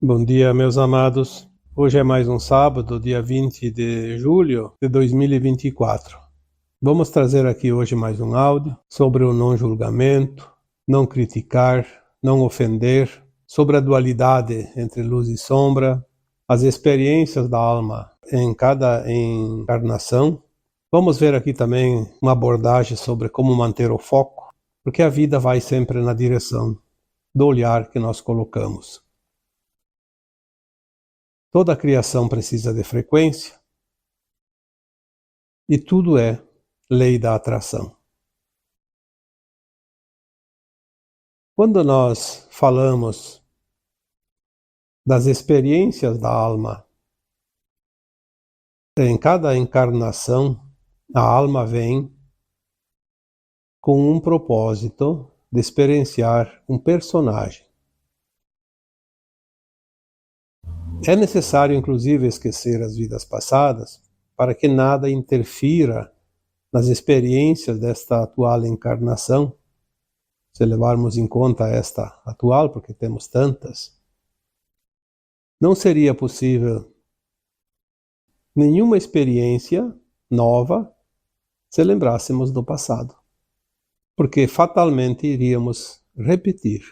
Bom dia, meus amados. Hoje é mais um sábado, dia 20 de julho de 2024. Vamos trazer aqui hoje mais um áudio sobre o não julgamento, não criticar, não ofender, sobre a dualidade entre luz e sombra, as experiências da alma em cada encarnação. Vamos ver aqui também uma abordagem sobre como manter o foco, porque a vida vai sempre na direção do olhar que nós colocamos. Toda a criação precisa de frequência e tudo é lei da atração. Quando nós falamos das experiências da alma, em cada encarnação, a alma vem com um propósito de experienciar um personagem. É necessário, inclusive, esquecer as vidas passadas para que nada interfira nas experiências desta atual encarnação, se levarmos em conta esta atual, porque temos tantas. Não seria possível nenhuma experiência nova se lembrássemos do passado, porque fatalmente iríamos repetir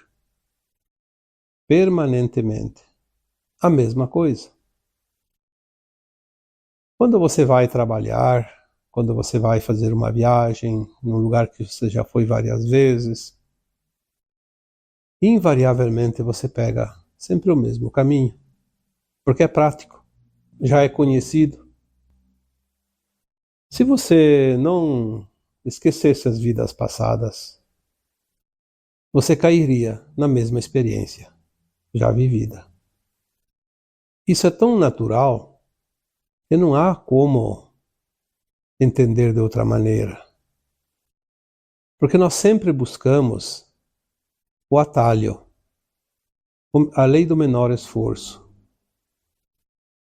permanentemente a mesma coisa. Quando você vai trabalhar, quando você vai fazer uma viagem num lugar que você já foi várias vezes, invariavelmente você pega sempre o mesmo caminho, porque é prático, já é conhecido. Se você não esquecesse as vidas passadas, você cairia na mesma experiência já vivida. Isso é tão natural que não há como entender de outra maneira. Porque nós sempre buscamos o atalho, a lei do menor esforço.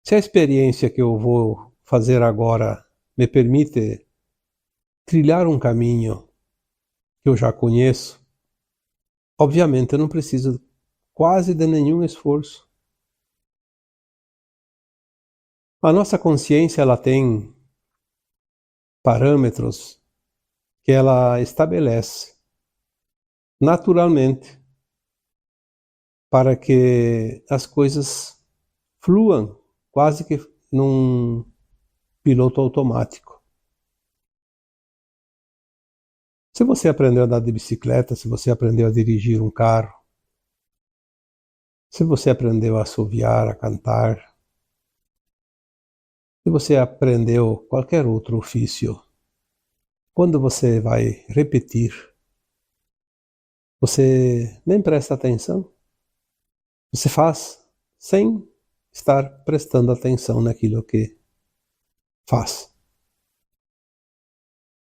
Se a experiência que eu vou fazer agora me permite trilhar um caminho que eu já conheço, obviamente eu não preciso quase de nenhum esforço. A nossa consciência ela tem parâmetros que ela estabelece naturalmente para que as coisas fluam quase que num piloto automático. Se você aprendeu a andar de bicicleta, se você aprendeu a dirigir um carro, se você aprendeu a assoviar, a cantar, se você aprendeu qualquer outro ofício, quando você vai repetir, você nem presta atenção. Você faz sem estar prestando atenção naquilo que faz.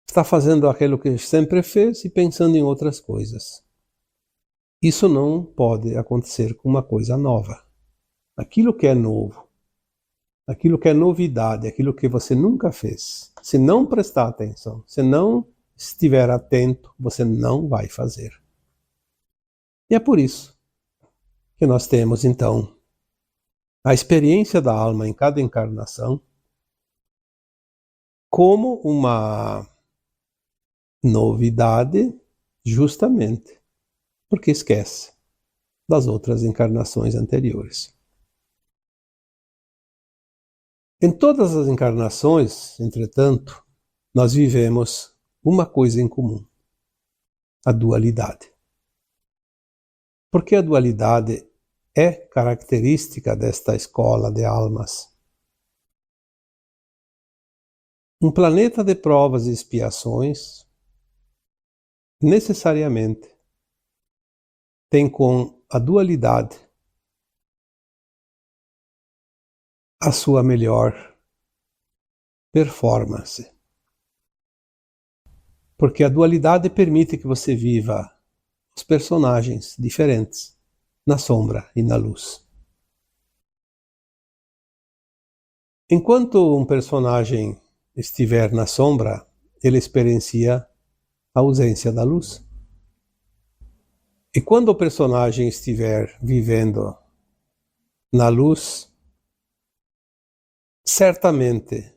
Está fazendo aquilo que sempre fez e pensando em outras coisas. Isso não pode acontecer com uma coisa nova. Aquilo que é novo, aquilo que é novidade, aquilo que você nunca fez, se não prestar atenção, se não estiver atento, você não vai fazer. E é por isso que nós temos, então, a experiência da alma em cada encarnação como uma novidade, justamente porque esquece das outras encarnações anteriores. Em todas as encarnações, entretanto, nós vivemos uma coisa em comum: a dualidade. Porque a dualidade é característica desta escola de almas. Um planeta de provas e expiações necessariamente tem com a dualidade a sua melhor performance. Porque a dualidade permite que você viva os personagens diferentes na sombra e na luz. Enquanto um personagem estiver na sombra, ele experiencia a ausência da luz. E quando o personagem estiver vivendo na luz, certamente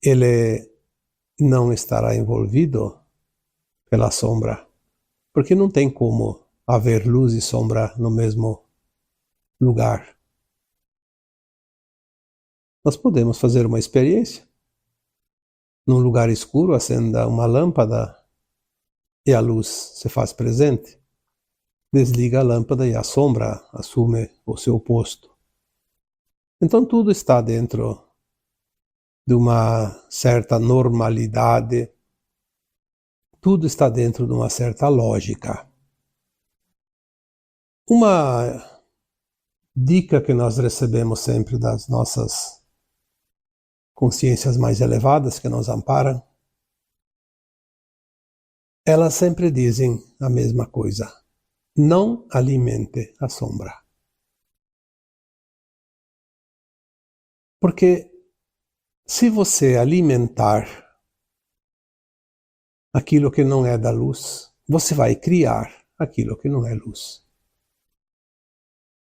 ele não estará envolvido pela sombra, porque não tem como haver luz e sombra no mesmo lugar. Nós podemos fazer uma experiência. Num lugar escuro, acenda uma lâmpada e a luz se faz presente. Desliga a lâmpada e a sombra assume o seu posto. Então tudo está dentro de uma certa normalidade, tudo está dentro de uma certa lógica. Uma dica que nós recebemos sempre das nossas consciências mais elevadas que nos amparam, elas sempre dizem a mesma coisa: não alimente a sombra. Porque se você alimentar aquilo que não é da luz, você vai criar aquilo que não é luz.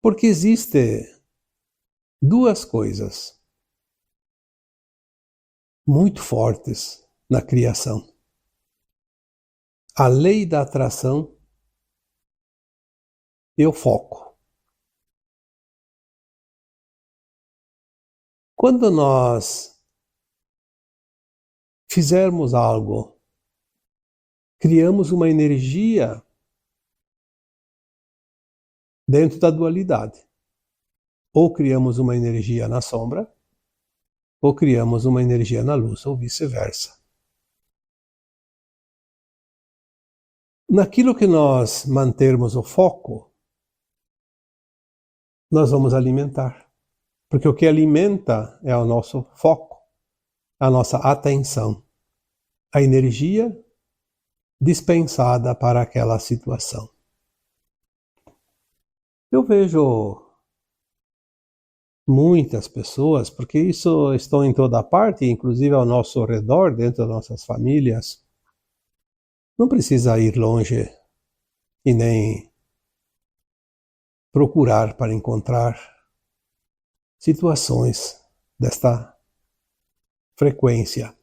Porque existe duas coisas muito fortes na criação: a lei da atração e o foco. Quando nós fizermos algo, criamos uma energia dentro da dualidade. Ou criamos uma energia na sombra, ou criamos uma energia na luz, ou vice-versa. Naquilo que nós mantermos o foco, nós vamos alimentar. Porque o que alimenta é o nosso foco, a nossa atenção, a energia dispensada para aquela situação. Eu vejo muitas pessoas, porque isso estão em toda parte, inclusive ao nosso redor, dentro das nossas famílias. Não precisa ir longe e nem procurar para encontrar situações desta frequência.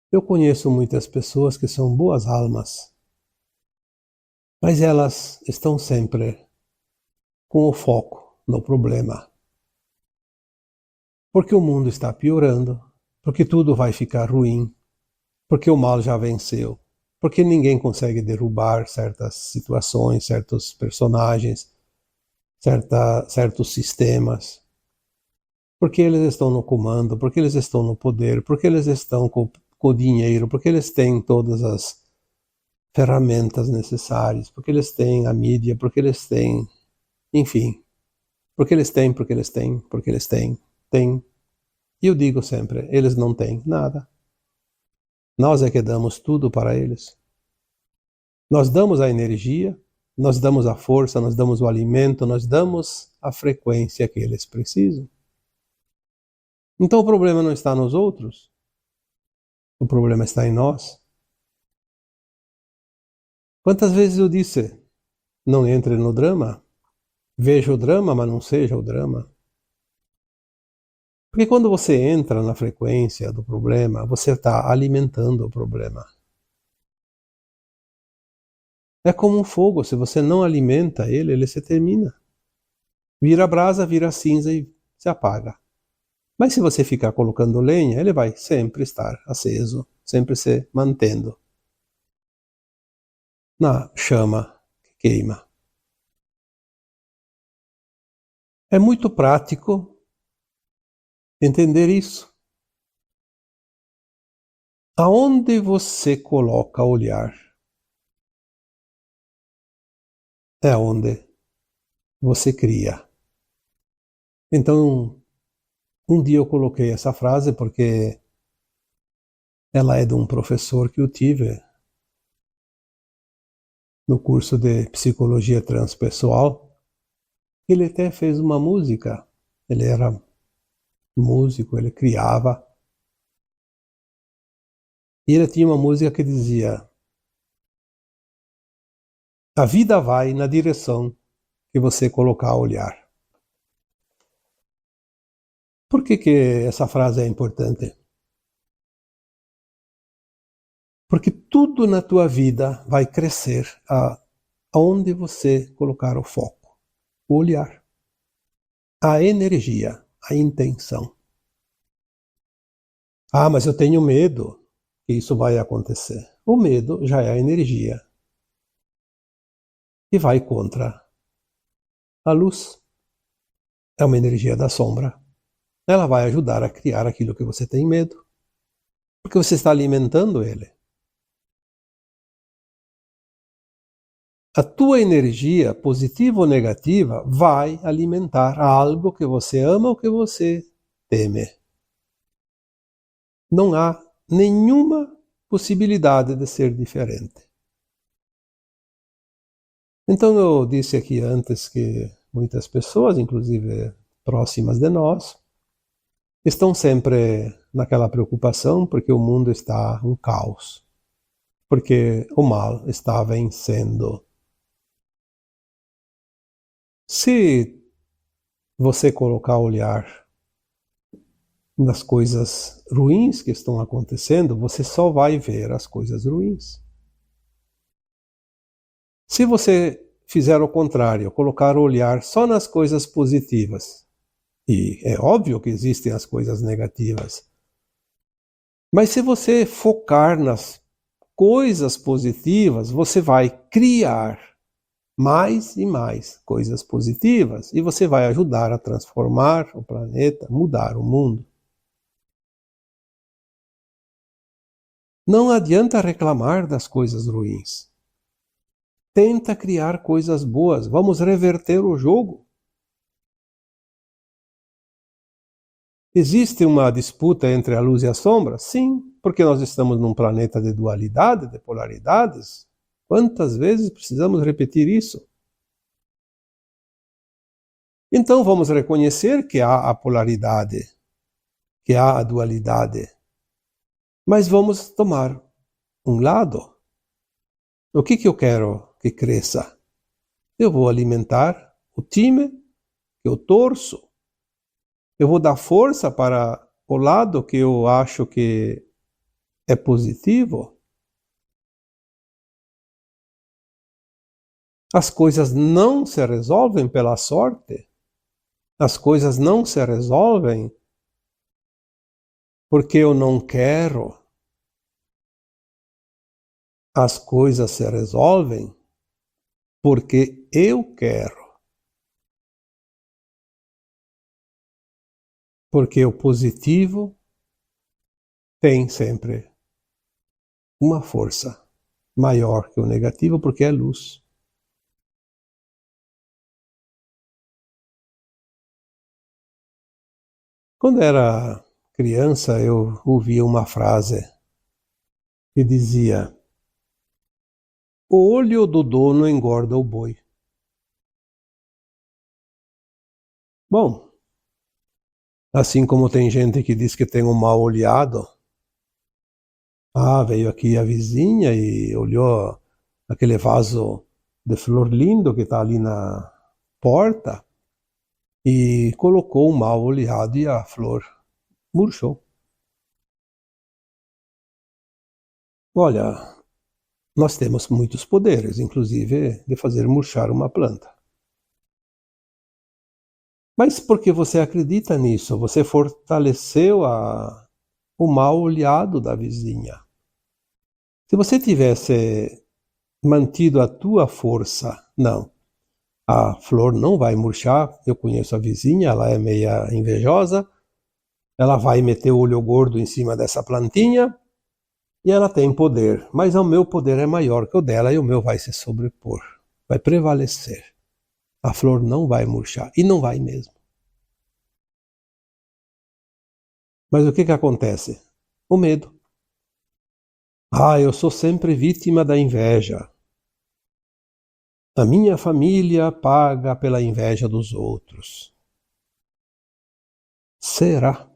Eu conheço muitas pessoas que são boas almas, mas elas estão sempre com o foco no problema. Porque o mundo está piorando, porque tudo vai ficar ruim, porque o mal já venceu, porque ninguém consegue derrubar certas situações, certos personagens, certos sistemas, porque eles estão no comando, porque eles estão no poder, porque eles estão com o dinheiro, porque eles têm todas as ferramentas necessárias, porque eles têm a mídia, porque eles têm, enfim, porque eles têm, porque eles têm, porque eles têm. E eu digo sempre, eles não têm nada. Nós é que damos tudo para eles. Nós damos a energia, nós damos a força, nós damos o alimento, nós damos a frequência que eles precisam. Então o problema não está nos outros, o problema está em nós. Quantas vezes eu disse, não entre no drama, veja o drama, mas não seja o drama. Porque quando você entra na frequência do problema, você está alimentando o problema. É como um fogo, se você não alimenta ele, ele se termina. Vira brasa, vira cinza e se apaga. Mas se você ficar colocando lenha, ele vai sempre estar aceso, sempre se mantendo na chama que queima. É muito prático entender isso. Aonde você coloca o olhar é onde você cria. Então, um dia eu coloquei essa frase porque ela é de um professor que eu tive no curso de psicologia transpessoal. Ele até fez uma música. Ele era músico, ele criava. E ele tinha uma música que dizia: A vida vai na direção que você colocar a olhar. Por que essa frase é importante? Porque tudo na tua vida vai crescer aonde você colocar o foco, o olhar, a energia, a intenção. Ah, mas eu tenho medo que isso vai acontecer. O medo já é a energia que vai contra a luz. É uma energia da sombra. Ela vai ajudar a criar aquilo que você tem medo, porque você está alimentando ele. A tua energia, positiva ou negativa, vai alimentar algo que você ama ou que você teme. Não há nenhuma possibilidade de ser diferente. Então eu disse aqui antes que muitas pessoas, inclusive próximas de nós, estão sempre naquela preocupação porque o mundo está um caos, porque o mal está vencendo. Se você colocar o olhar nas coisas ruins que estão acontecendo, você só vai ver as coisas ruins. Se você fizer o contrário, colocar o olhar só nas coisas positivas, e é óbvio que existem as coisas negativas, mas se você focar nas coisas positivas, você vai criar mais e mais coisas positivas e você vai ajudar a transformar o planeta, mudar o mundo. Não adianta reclamar das coisas ruins. Tenta criar coisas boas. Vamos reverter o jogo. Existe uma disputa entre a luz e a sombra? Sim, porque nós estamos num planeta de dualidade, de polaridades. Quantas vezes precisamos repetir isso? Então vamos reconhecer que há a polaridade, que há a dualidade. Mas vamos tomar um lado. O que eu quero que cresça? Eu vou alimentar o time que eu torço. Eu vou dar força para o lado que eu acho que é positivo. As coisas não se resolvem pela sorte. As coisas não se resolvem porque eu não quero. As coisas se resolvem porque eu quero. Porque o positivo tem sempre uma força maior que o negativo, porque é luz. Quando era criança, eu ouvia uma frase que dizia: o olho do dono engorda o boi. Bom, assim como tem gente que diz que tem um mal olhado, veio aqui a vizinha e olhou aquele vaso de flor lindo que está ali na porta e colocou um mal olhado e a flor murchou. Olha, nós temos muitos poderes, inclusive de fazer murchar uma planta. Mas porque você acredita nisso, você fortaleceu o mal olhado da vizinha. Se você tivesse mantido a tua força, não, a flor não vai murchar. Eu conheço a vizinha, ela é meia invejosa, ela vai meter o olho gordo em cima dessa plantinha e ela tem poder, mas o meu poder é maior que o dela e o meu vai se sobrepor, vai prevalecer. A flor não vai murchar, e não vai mesmo. Mas o que acontece? O medo. Eu sou sempre vítima da inveja. A minha família paga pela inveja dos outros. Será?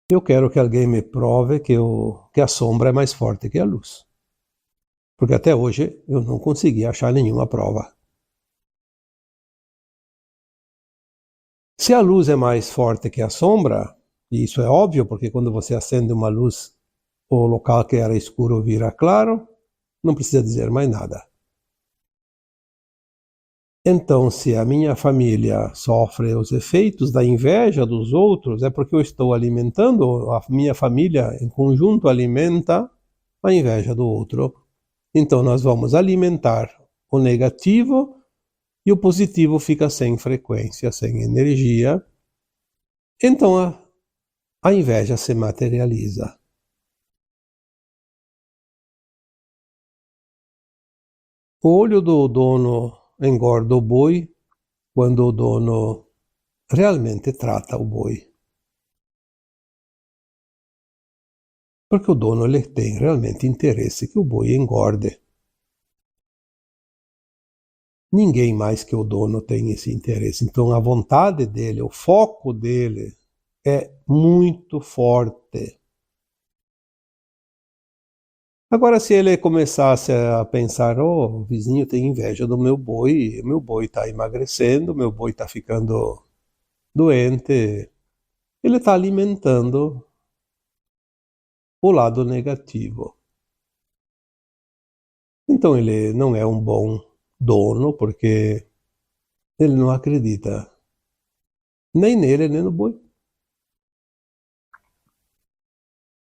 Eu quero que alguém me prove que a sombra é mais forte que a luz. Porque até hoje eu não consegui achar nenhuma prova. Se a luz é mais forte que a sombra, e isso é óbvio, porque quando você acende uma luz, o local que era escuro vira claro, não precisa dizer mais nada. Então, se a minha família sofre os efeitos da inveja dos outros, é porque eu estou alimentando, a minha família em conjunto alimenta a inveja do outro. Então, nós vamos alimentar o negativo e o positivo fica sem frequência, sem energia. Então, a inveja se materializa. O olho do dono engorda o boi quando o dono realmente trata o boi. Porque o dono ele tem realmente interesse que o boi engorde. Ninguém mais que o dono tem esse interesse. Então a vontade dele, o foco dele é muito forte. Agora, se ele começasse a pensar, o vizinho tem inveja do meu boi está emagrecendo, meu boi está ficando doente, ele está alimentando o lado negativo. Então ele não é um bom dono, porque ele não acredita nem nele, nem no boi.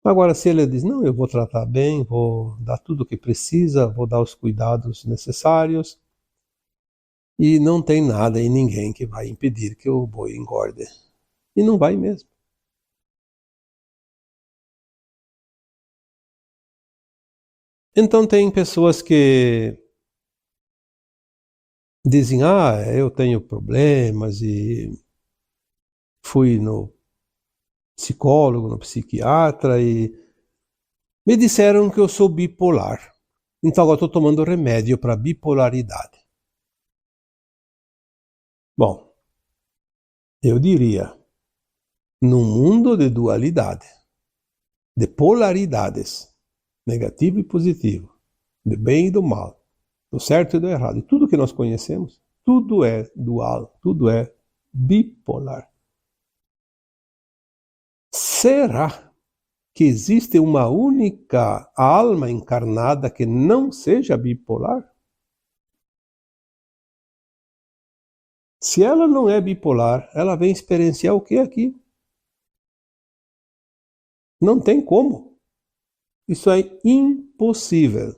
Agora, se ele diz, não, eu vou tratar bem, vou dar tudo o que precisa, vou dar os cuidados necessários, e não tem nada e ninguém que vai impedir que o boi engorde. E não vai mesmo. Então tem pessoas que dizem, eu tenho problemas e fui no psicólogo, no psiquiatra e me disseram que eu sou bipolar. Então agora estou tomando remédio para bipolaridade. Bom, eu diria, num mundo de dualidade, de polaridades, negativo e positivo, do bem e do mal, do certo e do errado, e tudo que nós conhecemos, tudo é dual, tudo é bipolar. Será que existe uma única alma encarnada que não seja bipolar? Se ela não é bipolar, ela vem experienciar o que aqui? Não tem como. Isso é impossível.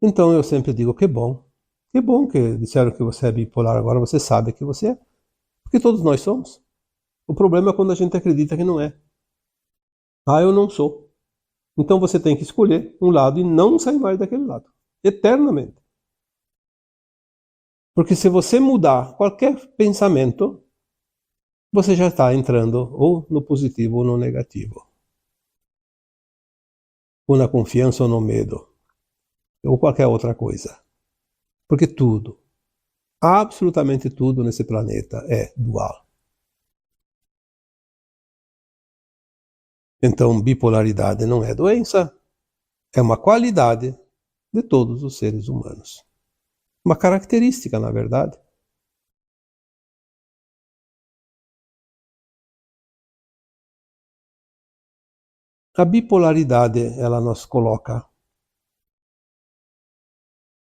Então eu sempre digo, que bom. Que bom que disseram que você é bipolar, agora você sabe que você é. Porque todos nós somos. O problema é quando a gente acredita que não é. Eu não sou. Então você tem que escolher um lado e não sair mais daquele lado. Eternamente. Porque se você mudar qualquer pensamento, você já está entrando ou no positivo ou no negativo. Ou na confiança ou no medo. Ou qualquer outra coisa. Porque tudo, absolutamente tudo nesse planeta é dual. Então, bipolaridade não é doença, é uma qualidade de todos os seres humanos. Uma característica, na verdade. A bipolaridade, ela nos coloca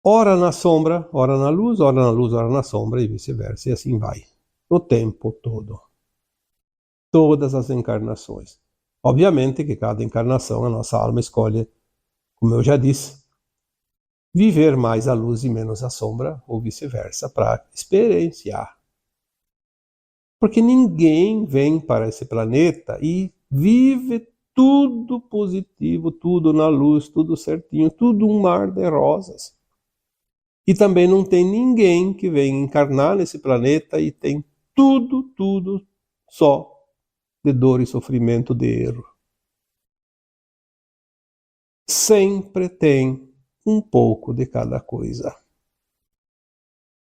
ora na sombra, ora na luz, ora na luz, ora na sombra e vice-versa, e assim vai. O tempo todo. Todas as encarnações. Obviamente que cada encarnação a nossa alma escolhe, como eu já disse, viver mais a luz e menos a sombra, ou vice-versa, para experienciar. Porque ninguém vem para esse planeta e vive tudo positivo, tudo na luz, tudo certinho, tudo um mar de rosas. E também não tem ninguém que vem encarnar nesse planeta e tem tudo só de dor e sofrimento, de erro. Sempre tem um pouco de cada coisa.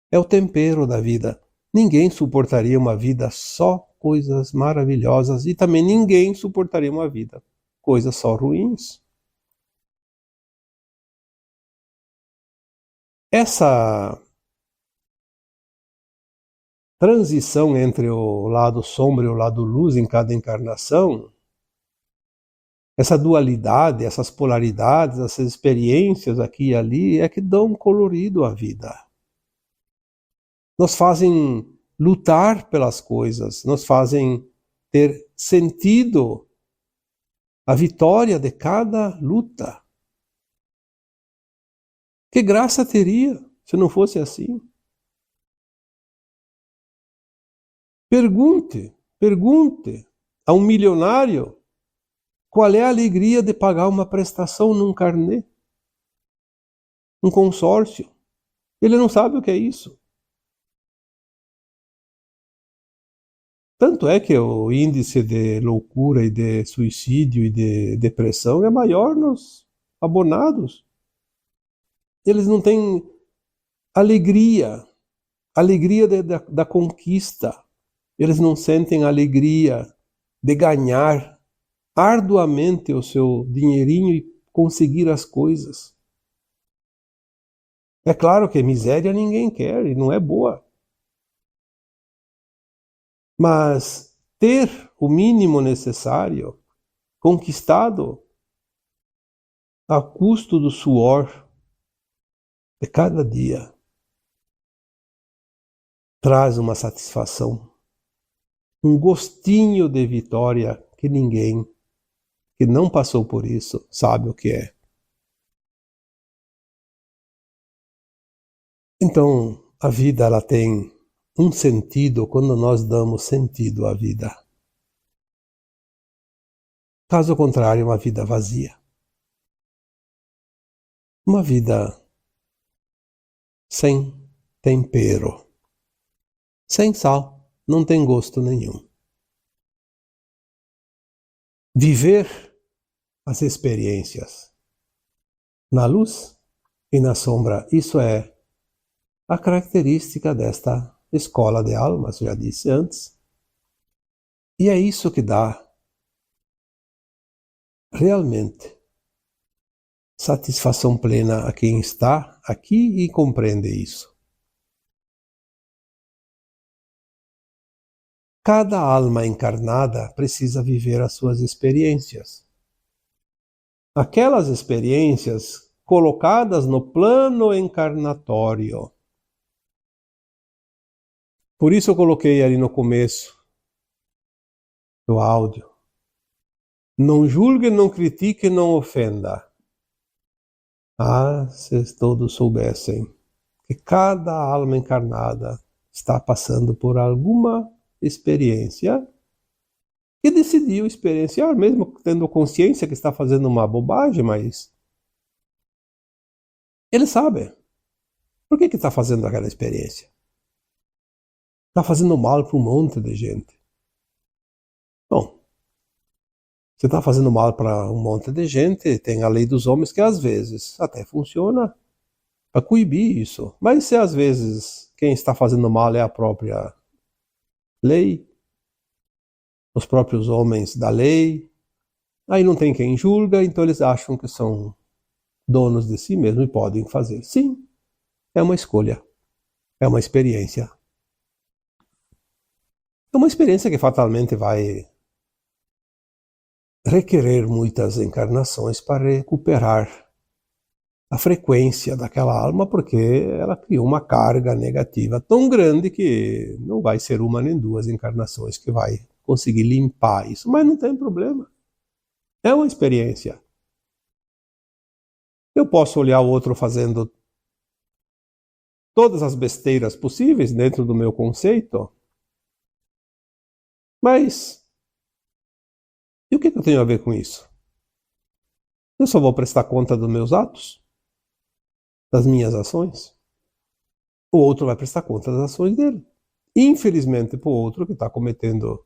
É o tempero da vida. Ninguém suportaria uma vida só coisas maravilhosas e também ninguém suportaria uma vida coisas só ruins. Essa transição entre o lado sombra e o lado luz em cada encarnação, essa dualidade, essas polaridades, essas experiências aqui e ali, é que dão um colorido à vida. Nos fazem lutar pelas coisas, nos fazem ter sentido a vitória de cada luta. Que graça teria se não fosse assim? Pergunte a um milionário qual é a alegria de pagar uma prestação num carnê, um consórcio. Ele não sabe o que é isso. Tanto é que o índice de loucura e de suicídio e de depressão é maior nos abonados. Eles não têm alegria da conquista. Eles não sentem alegria de ganhar arduamente o seu dinheirinho e conseguir as coisas. É claro que miséria ninguém quer e não é boa. Mas ter o mínimo necessário conquistado a custo do suor de cada dia traz uma satisfação, um gostinho de vitória que ninguém que não passou por isso sabe o que é. Então, a vida ela tem um sentido quando nós damos sentido à vida. Caso contrário, uma vida vazia. Uma vida sem tempero, sem sal, não tem gosto nenhum. Viver as experiências na luz e na sombra, isso é a característica desta escola de almas, já disse antes. E é isso que dá realmente satisfação plena a quem está aqui e compreende isso. Cada alma encarnada precisa viver as suas experiências. Aquelas experiências colocadas no plano encarnatório. Por isso eu coloquei ali no começo do áudio. Não julgue, não critique, não ofenda. Ah, se todos soubessem que cada alma encarnada está passando por alguma experiência e decidiu experienciar, mesmo tendo consciência que está fazendo uma bobagem, mas ele sabe. Por que está fazendo aquela experiência? Está fazendo mal para um monte de gente. Bom, se está fazendo mal para um monte de gente, tem a lei dos homens que às vezes até funciona para coibir isso. Mas se às vezes quem está fazendo mal é a própria lei, os próprios homens da lei, aí não tem quem julga, então eles acham que são donos de si mesmos e podem fazer. Sim, é uma escolha, é uma experiência. É uma experiência que fatalmente vai requerer muitas encarnações para recuperar a frequência daquela alma, porque ela criou uma carga negativa tão grande que não vai ser uma nem duas encarnações que vai conseguir limpar isso, mas não tem problema. É uma experiência. Eu posso olhar o outro fazendo todas as besteiras possíveis dentro do meu conceito, mas e o que eu tenho a ver com isso? Eu só vou prestar conta dos meus atos, das minhas ações. O outro vai prestar conta das ações dele. Infelizmente, para o outro que está cometendo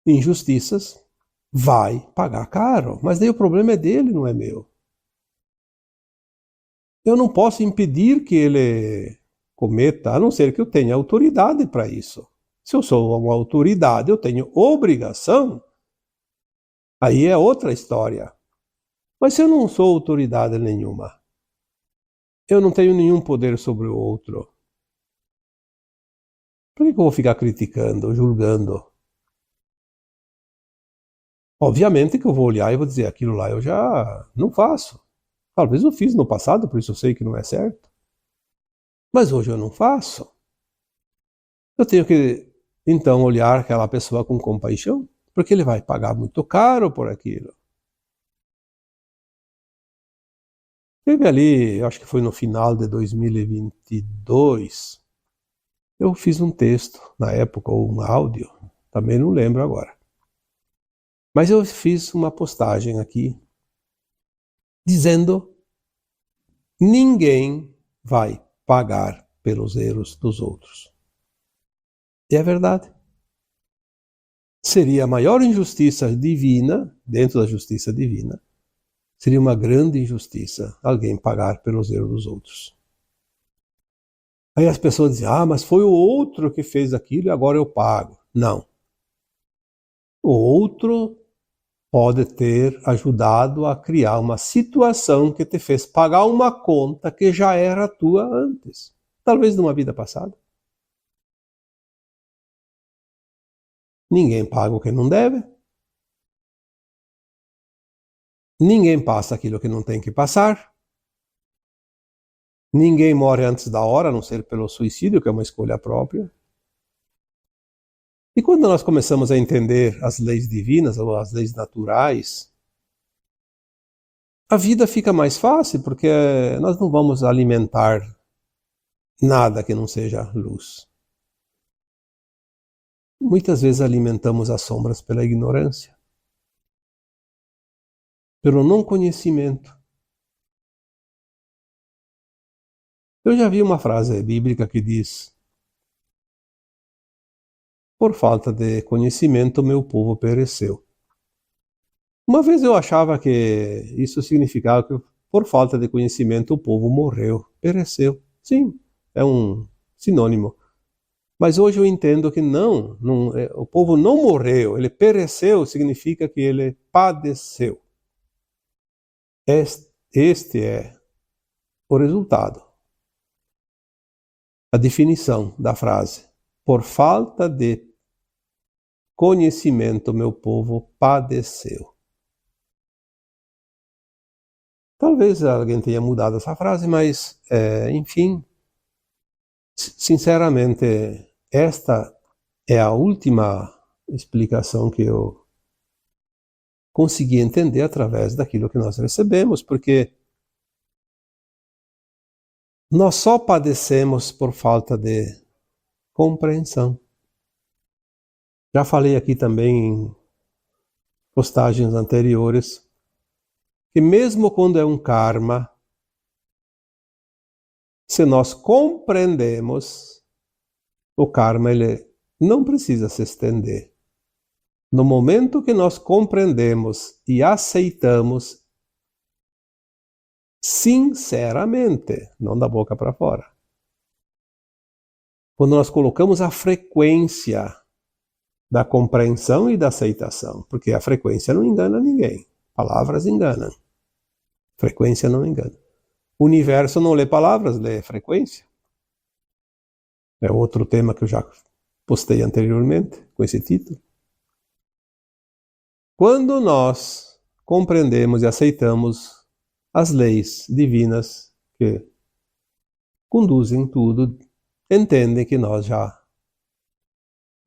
injustiças, vai pagar caro. Mas daí o problema é dele, não é meu. Eu não posso impedir que ele cometa, a não ser que eu tenha autoridade para isso. Se eu sou uma autoridade, eu tenho obrigação Aí é outra história. Mas se eu não sou autoridade nenhuma, eu não tenho nenhum poder sobre o outro, por que eu vou ficar criticando, julgando? Obviamente que eu vou olhar e vou dizer, aquilo lá eu já não faço. Talvez eu fiz no passado, por isso eu sei que não é certo. Mas hoje eu não faço. Eu tenho que, então, olhar aquela pessoa com compaixão, porque ele vai pagar muito caro por aquilo. Teve ali, eu acho que foi no final de 2022, eu fiz um texto, na época, ou um áudio, também não lembro agora. Mas eu fiz uma postagem aqui, dizendo: ninguém vai pagar pelos erros dos outros. E é verdade. Seria a maior injustiça divina, dentro da justiça divina, seria uma grande injustiça alguém pagar pelos erros dos outros. Aí as pessoas dizem, mas foi o outro que fez aquilo e agora eu pago. Não. O outro pode ter ajudado a criar uma situação que te fez pagar uma conta que já era tua antes. Talvez numa vida passada. Ninguém paga o que não deve. Ninguém passa aquilo que não tem que passar. Ninguém morre antes da hora, a não ser pelo suicídio, que é uma escolha própria. E quando nós começamos a entender as leis divinas, ou as leis naturais, a vida fica mais fácil, porque nós não vamos alimentar nada que não seja luz. Muitas vezes alimentamos as sombras pela ignorância, pelo não conhecimento. Eu já vi uma frase bíblica que diz: por falta de conhecimento, meu povo pereceu. Uma vez eu achava que isso significava que, por falta de conhecimento, o povo morreu, pereceu. Sim, é um sinônimo. Mas hoje eu entendo que não, o povo não morreu, ele pereceu, significa que ele padeceu. Este é o resultado, a definição da frase. Por falta de conhecimento, meu povo padeceu. Talvez alguém tenha mudado essa frase, mas, enfim, sinceramente, esta é a última explicação que eu consegui entender através daquilo que nós recebemos, porque nós só padecemos por falta de compreensão. Já falei aqui também em postagens anteriores que mesmo quando é um karma, se nós compreendemos, o karma ele não precisa se estender. No momento que nós compreendemos e aceitamos sinceramente, não da boca para fora, quando nós colocamos a frequência da compreensão e da aceitação, porque a frequência não engana ninguém, palavras enganam, frequência não engana. O universo não lê palavras, lê frequência. É outro tema que eu já postei anteriormente, com esse título. Quando nós compreendemos e aceitamos as leis divinas que conduzem tudo, entendem que nós já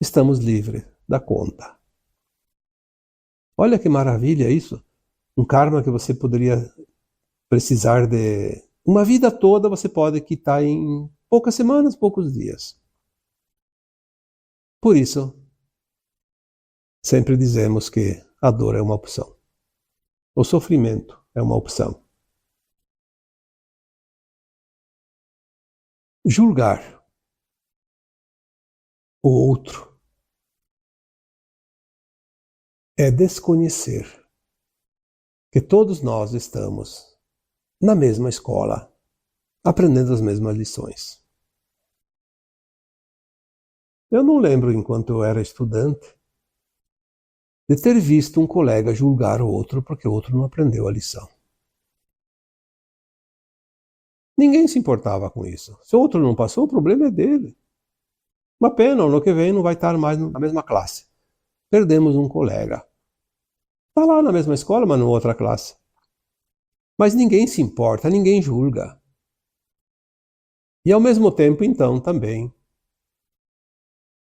estamos livres da conta. Olha que maravilha isso. Um karma que você poderia precisar de uma vida toda, você pode quitar em poucas semanas, poucos dias. Por isso, sempre dizemos que a dor é uma opção. O sofrimento é uma opção. Julgar o outro é desconhecer que todos nós estamos na mesma escola, aprendendo as mesmas lições. Eu não lembro enquanto eu era estudante, de ter visto um colega julgar o outro porque o outro não aprendeu a lição. Ninguém se importava com isso. Se o outro não passou, o problema é dele. Uma pena, ano que vem não vai estar mais na mesma classe. Perdemos um colega. Está lá na mesma escola, mas em outra classe. Mas ninguém se importa, ninguém julga. E ao mesmo tempo, então, também,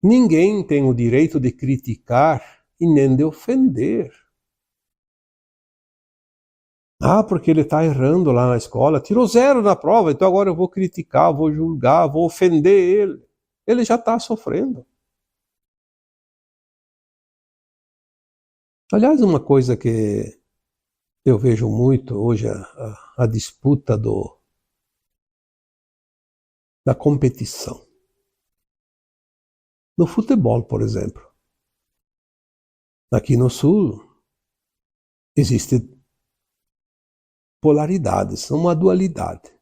ninguém tem o direito de criticar e nem de ofender. Ah, porque ele está errando lá na escola, tirou 0 na prova, então agora eu vou criticar, vou julgar, vou ofender ele. Ele já está sofrendo. Aliás, uma coisa que eu vejo muito hoje, a disputa da competição. No futebol, por exemplo. Aqui no Sul, existe polaridades, uma dualidade.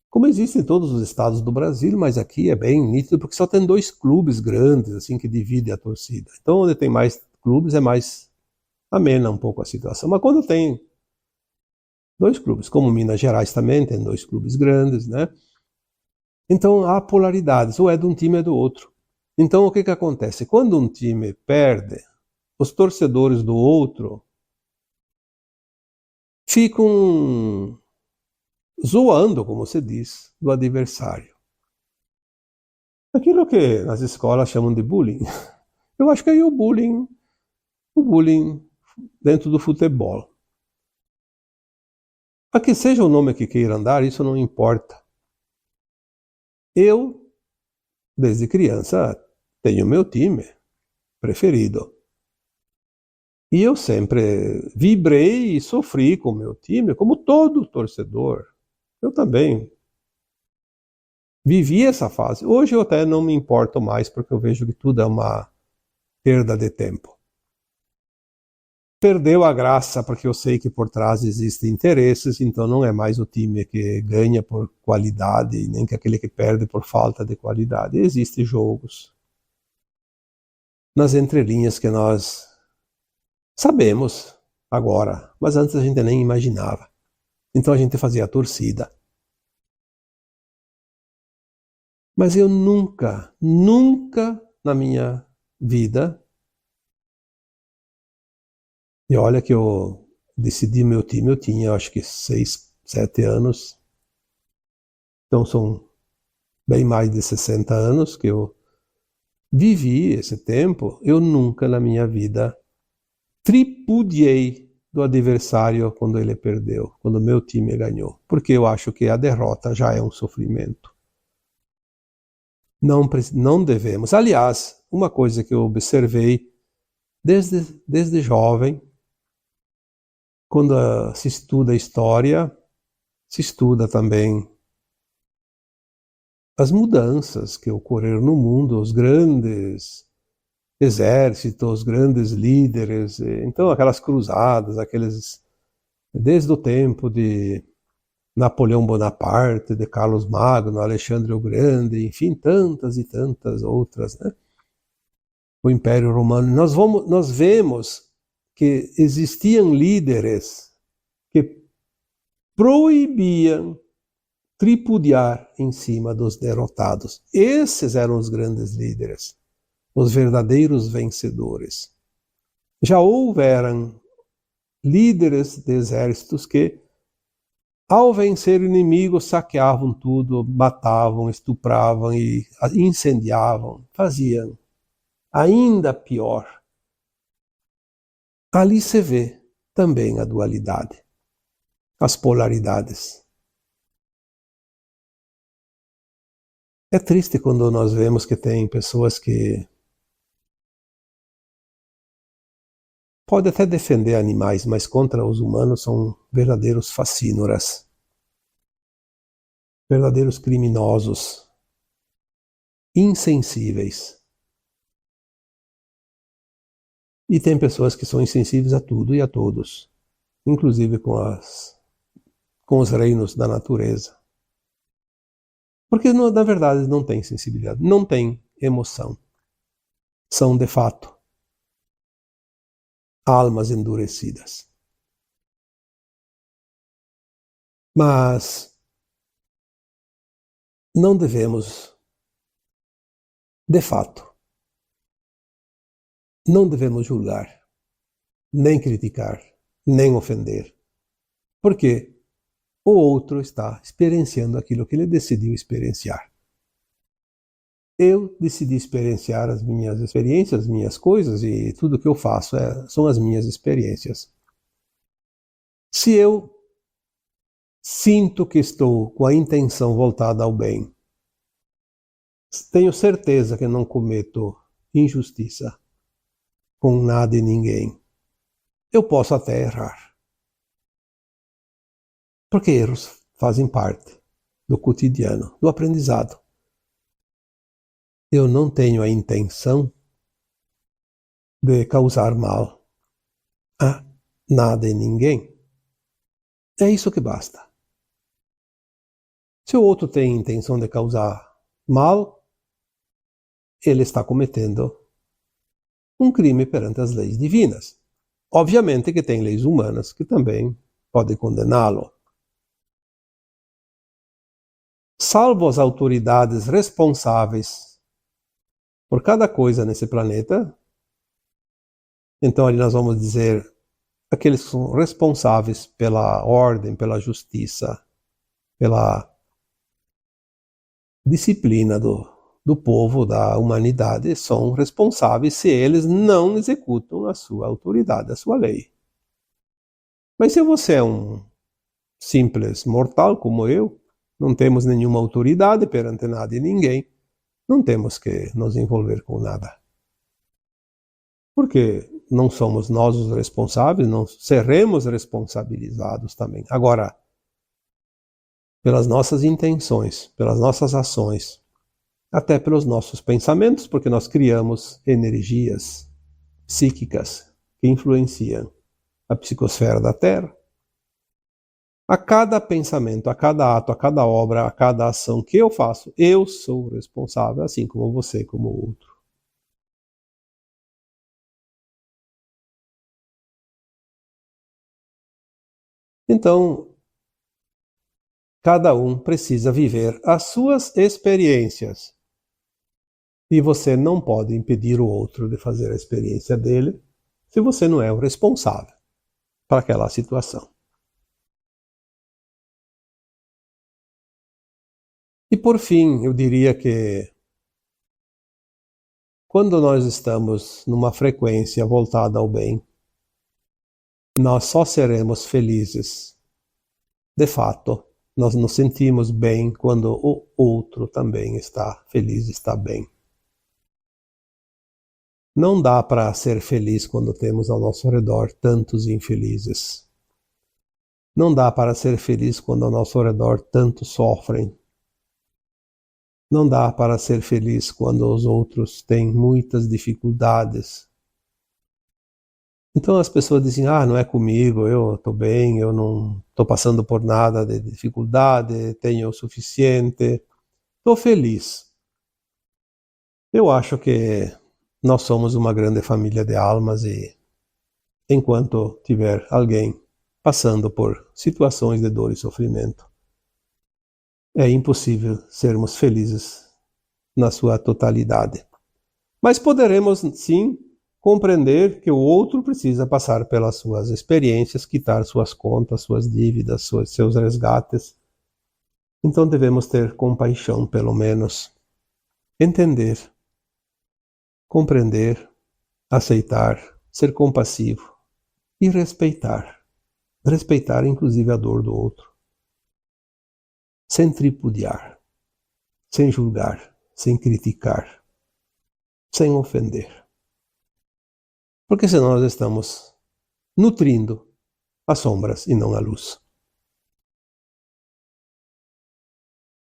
Como existe em todos os estados do Brasil, mas aqui é bem nítido porque só tem 2 clubes grandes assim que dividem a torcida. Então, onde tem mais clubes é mais amena um pouco a situação. Mas quando tem 2 clubes, como Minas Gerais também tem 2 clubes grandes, né? Então há polaridades, ou é de um time ou é do outro. Então o que acontece? Quando um time perde, os torcedores do outro ficam zoando, como se diz, do adversário. Aquilo que nas escolas chamam de bullying. Eu acho que aí o bullying dentro do futebol. A que seja o nome que queira andar, isso não importa. Eu, desde criança, tenho meu time preferido. E eu sempre vibrei e sofri com o meu time, como todo torcedor. Eu também vivi essa fase. Hoje eu até não me importo mais, porque eu vejo que tudo é uma perda de tempo. Perdeu a graça, porque eu sei que por trás existem interesses, então não é mais o time que ganha por qualidade, nem que aquele que perde por falta de qualidade. Existem jogos nas entrelinhas que nós sabemos agora, mas antes a gente nem imaginava. Então a gente fazia a torcida. Mas eu nunca, nunca na minha vida, e olha que eu decidi meu time, eu tinha acho que 6, 7 anos, então são bem mais de 60 anos que eu vivi esse tempo, eu nunca na minha vida tripudiei do adversário quando ele perdeu, quando meu time ganhou, porque eu acho que a derrota já é um sofrimento. Não devemos. Aliás, uma coisa que eu observei desde jovem, quando se estuda história, se estuda também as mudanças que ocorreram no mundo, os grandes exércitos, os grandes líderes, então aquelas cruzadas, desde o tempo de Napoleão Bonaparte, de Carlos Magno, Alexandre o Grande, enfim, tantas e tantas outras, né? O Império Romano. Nós vemos que existiam líderes que proibiam tripudiar em cima dos derrotados. Esses eram os grandes líderes, os verdadeiros vencedores. Já houveram líderes de exércitos que, ao vencer o inimigo, saqueavam tudo, matavam, estupravam e incendiavam, faziam ainda pior. Ali se vê também a dualidade, as polaridades. É triste quando nós vemos que tem pessoas que podem até defender animais, mas contra os humanos são verdadeiros facínoras, verdadeiros criminosos, insensíveis. E tem pessoas que são insensíveis a tudo e a todos, inclusive com os reinos da natureza. Porque, na verdade, não tem sensibilidade, não tem emoção. São, de fato, almas endurecidas. Mas não devemos, de fato, não devemos julgar, nem criticar, nem ofender, porque o outro está experienciando aquilo que ele decidiu experienciar. Eu decidi experienciar as minhas experiências, as minhas coisas, e tudo que eu faço são as minhas experiências. Se eu sinto que estou com a intenção voltada ao bem, tenho certeza que não cometo injustiça com nada e ninguém, eu posso até errar. Porque erros fazem parte do cotidiano, do aprendizado. Eu não tenho a intenção de causar mal a nada e ninguém. É isso que basta. Se o outro tem a intenção de causar mal, ele está cometendo um crime perante as leis divinas. Obviamente que tem leis humanas que também podem condená-lo. Salvo as autoridades responsáveis por cada coisa nesse planeta, então ali nós vamos dizer aqueles que são responsáveis pela ordem, pela justiça, pela disciplina do povo, da humanidade, são responsáveis se eles não executam a sua autoridade, a sua lei. Mas se você é um simples mortal como eu, não temos nenhuma autoridade perante nada e ninguém, não temos que nos envolver com nada. Porque não somos nós os responsáveis, não seremos responsabilizados também. Agora, pelas nossas intenções, pelas nossas ações, até pelos nossos pensamentos, porque nós criamos energias psíquicas que influenciam a psicosfera da Terra. A cada pensamento, a cada ato, a cada obra, a cada ação que eu faço, eu sou responsável, assim como você, como o outro. Então, cada um precisa viver as suas experiências. E você não pode impedir o outro de fazer a experiência dele se você não é o responsável para aquela situação. E por fim, eu diria que quando nós estamos numa frequência voltada ao bem, nós só seremos felizes. De fato, nós nos sentimos bem quando o outro também está feliz, está bem. Não dá para ser feliz quando temos ao nosso redor tantos infelizes. Não dá para ser feliz quando ao nosso redor tantos sofrem. Não dá para ser feliz quando os outros têm muitas dificuldades. Então as pessoas dizem, não é comigo, eu estou bem, eu não estou passando por nada de dificuldade, tenho o suficiente, estou feliz. Eu acho que nós somos uma grande família de almas e enquanto tiver alguém passando por situações de dor e sofrimento, é impossível sermos felizes na sua totalidade. Mas poderemos, sim, compreender que o outro precisa passar pelas suas experiências, quitar suas contas, suas dívidas, seus resgates. Então devemos ter compaixão, pelo menos, entender, compreender, aceitar, ser compassivo e respeitar. Respeitar, inclusive, a dor do outro. Sem tripudiar, sem julgar, sem criticar, sem ofender. Porque senão nós estamos nutrindo as sombras e não a luz.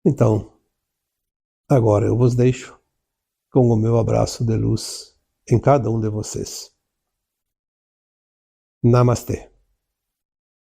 Então, agora eu vos deixo com o meu abraço de luz em cada um de vocês. Namastê.